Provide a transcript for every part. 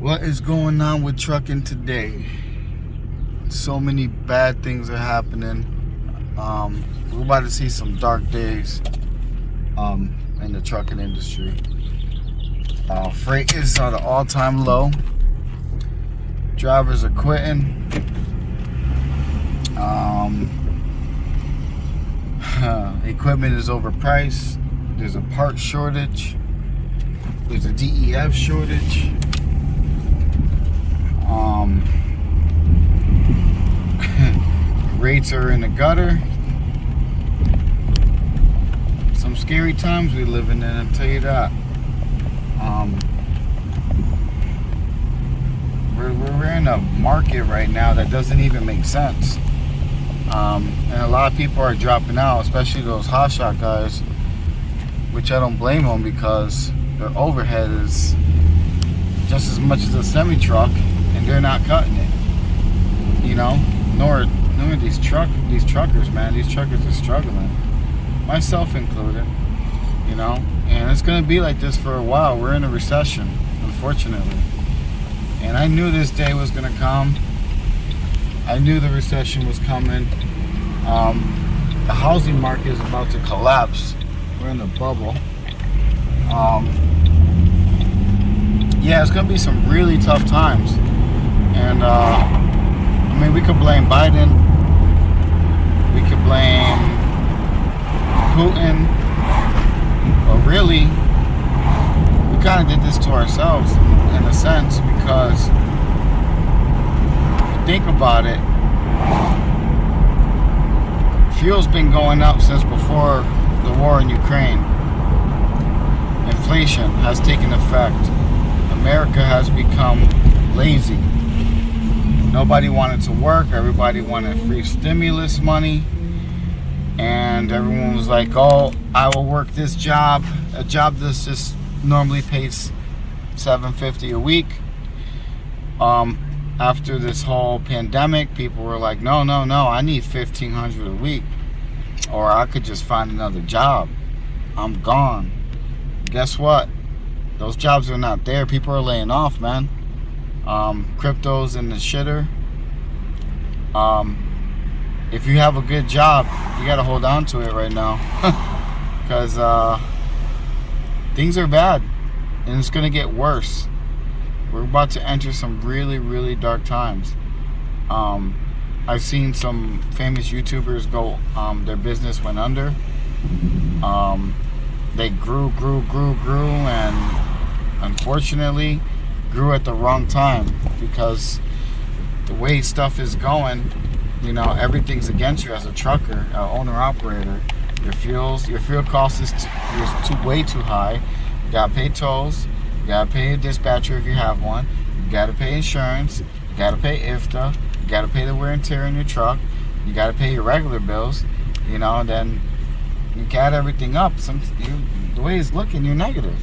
What is going on with trucking today? So many bad things are happening. We're about to see some dark days in the trucking industry. Freight is at an all-time low. Drivers are quitting. Equipment is overpriced. There's a part shortage. There's a DEF shortage. Rates are in the gutter. Some scary times we live in, I'll tell you that. We're in a market right now that doesn't even make sense. And a lot of people are dropping out, especially those hotshot guys, which I don't blame them because their overhead is just as much as a semi-truck and they're not cutting it. You know, nor these truckers, man. These truckers are struggling, myself included. You know, and it's gonna be like this for a while. We're in a recession, unfortunately. And I knew this day was gonna come. I knew the recession was coming. The housing market is about to collapse. We're in a bubble. Yeah, it's gonna be some really tough times. And I mean, we could blame Biden. We could blame Putin. But really, we kind of did this to ourselves in a sense, because if you think about it, fuel's been going up since before the war in Ukraine. Inflation has taken effect. America has become lazy. Nobody wanted to work. Everybody wanted free stimulus money. And everyone was like, oh, I will work this job. A job that's just normally pays $750 a week. After this whole pandemic, people were like, no, I need $1,500 a week. Or I could just find another job. I'm gone. Guess what? Those jobs are not there. People are laying off, man. Crypto's in the shitter. If you have a good job, you got to hold on to it right now. Because things are bad. And it's going to get worse. We're about to enter some really, really dark times. I've seen some famous YouTubers go, their business went under. They grew, and unfortunately grew at the wrong time, because the way stuff is going, you know, everything's against you as a trucker, owner-operator. Your fuel cost is way too high. You gotta pay tolls. You gotta pay a dispatcher if you have one. You gotta pay insurance. You gotta pay IFTA. You gotta pay the wear and tear in your truck. You gotta pay your regular bills. You know, and then you add everything up. The way it's looking, you're negative.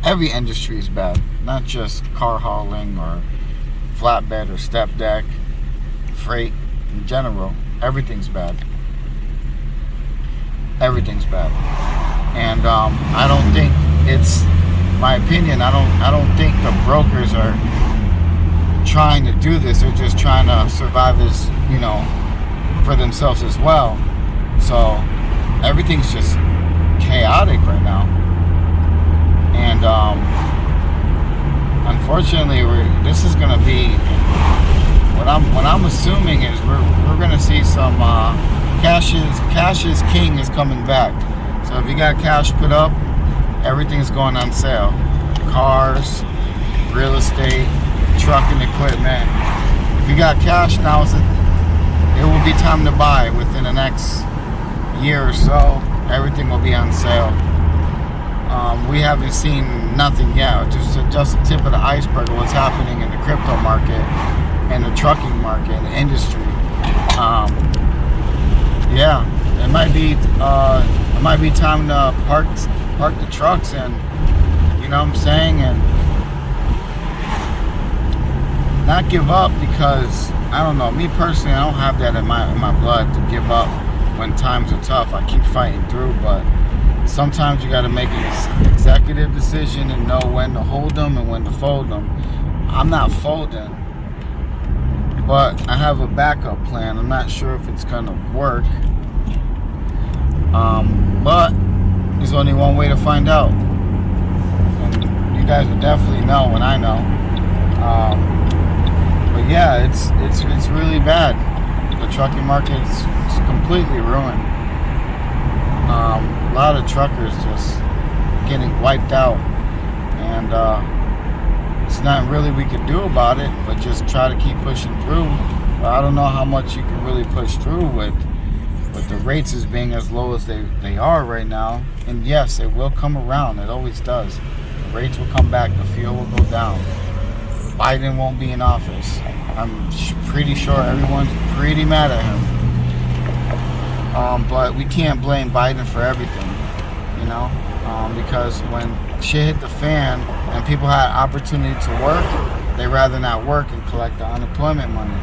Every industry is bad, not just car hauling or flatbed or step deck, freight in general. Everything's bad. Everything's bad. And I don't think, it's my opinion, I don't think the brokers are trying to do this. They're just trying to survive as, you know, for themselves as well. So everything's just chaotic right now. And unfortunately, this is going to be, what I'm assuming is we're going to see some cash is king is coming back. So if you got cash put up, everything's going on sale. Cars, real estate, trucking equipment. If you got cash now, it will be time to buy. Within the next year or so, everything will be on sale. We haven't seen nothing yet. Just the tip of the iceberg of what's happening in the crypto market and the trucking market and the industry. Yeah, it might be time to park the trucks, and you know what I'm saying, and not give up, because I don't know, me personally, I don't have that in my blood to give up when times are tough. I keep fighting through, but sometimes you got to make an executive decision and know when to hold them and when to fold them. I'm not folding, but I have a backup plan. I'm not sure if it's gonna work, but there's only one way to find out, and you guys will definitely know when I know. But yeah, it's really bad. The trucking market is completely ruined. A lot of truckers just getting wiped out, and it's not really we can do about it, but just try to keep pushing through. But I don't know how much you can really push through with the rates as being as low as they are right now. And yes, it will come around. It always does. The rates will come back. The fuel will go down. Biden won't be in office. I'm pretty sure everyone's pretty mad at him. But we can't blame Biden for everything, you know, because when shit hit the fan and people had opportunity to work, they rather not work and collect the unemployment money,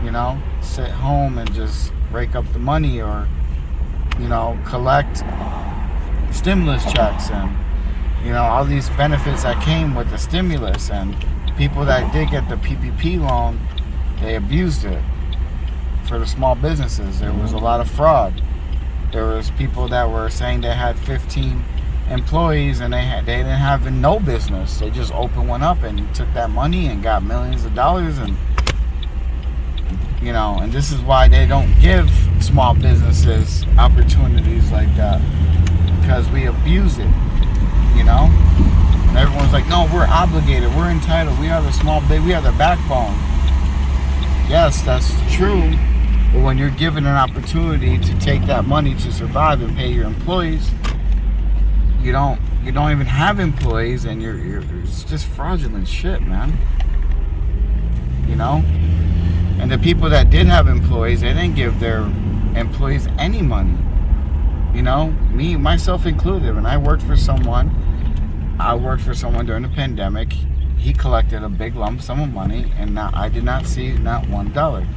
you know, sit home and just rake up the money, or, you know, collect stimulus checks and, you know, all these benefits that came with the stimulus. And people that did get the PPP loan, they abused it for the small businesses. There was a lot of fraud. There was people that were saying they had 15 employees and they didn't have no business. They just opened one up and took that money and got millions of dollars. And, you know, and this is why they don't give small businesses opportunities like that, because we abuse it, you know. And everyone's like, no, we're obligated, we're entitled, we are the small biz, we are the backbone. Yes, that's true. But when you're given an opportunity to take that money to survive and pay your employees, you don't even have employees, and it's just fraudulent shit, man. You know? And the people that did have employees, they didn't give their employees any money. You know, me, myself included. When I worked for someone during the pandemic. He collected a big lump sum of money, and I did not see not $1.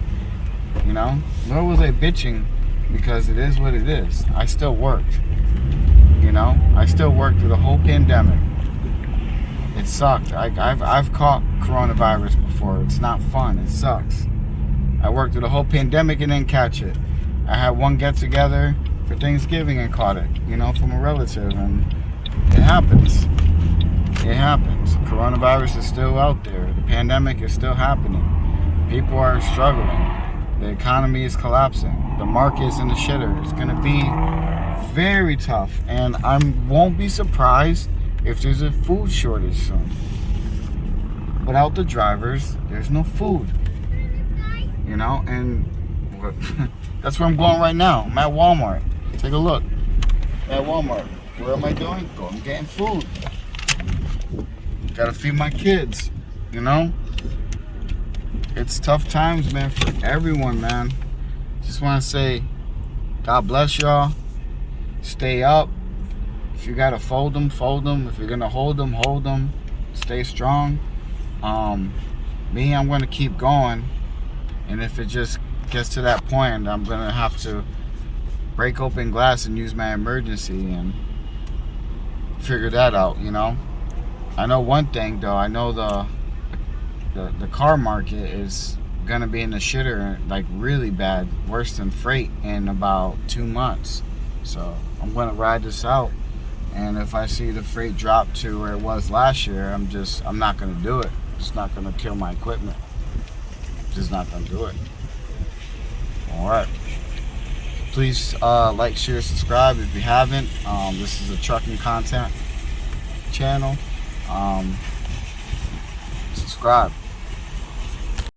You know, nor was I bitching, because it is what it is. I still worked. You know, I still worked through the whole pandemic. It sucked. I've caught coronavirus before. It's not fun. It sucks. I worked through the whole pandemic and didn't catch it. I had one get together for Thanksgiving and caught it, you know, from a relative, and it happens. It happens. Coronavirus is still out there. The pandemic is still happening. People are struggling. The economy is collapsing. The market's in the shitter. It's going to be very tough. And I won't be surprised if there's a food shortage soon. Without the drivers, there's no food. You know, and that's where I'm going right now. I'm at Walmart. Take a look. At Walmart. What am I doing? I'm getting food. Gotta feed my kids, you know? It's tough times, man, for everyone, man. Just want to say, God bless y'all. Stay up. If you gotta fold them, fold them. If you're gonna hold them, hold them. Stay strong. Me, I'm gonna keep going. And if it just gets to that point, I'm gonna have to break open glass and use my emergency and figure that out, you know? I know one thing though. I know the car market is gonna be in the shitter, like really bad, worse than freight, in about 2 months. So I'm gonna ride this out, and if I see the freight drop to where it was last year, I'm not gonna do it. It's not gonna kill my equipment. Just not gonna do it. All right. Please like, share, subscribe if you haven't. This is a trucking content channel. Subscribe.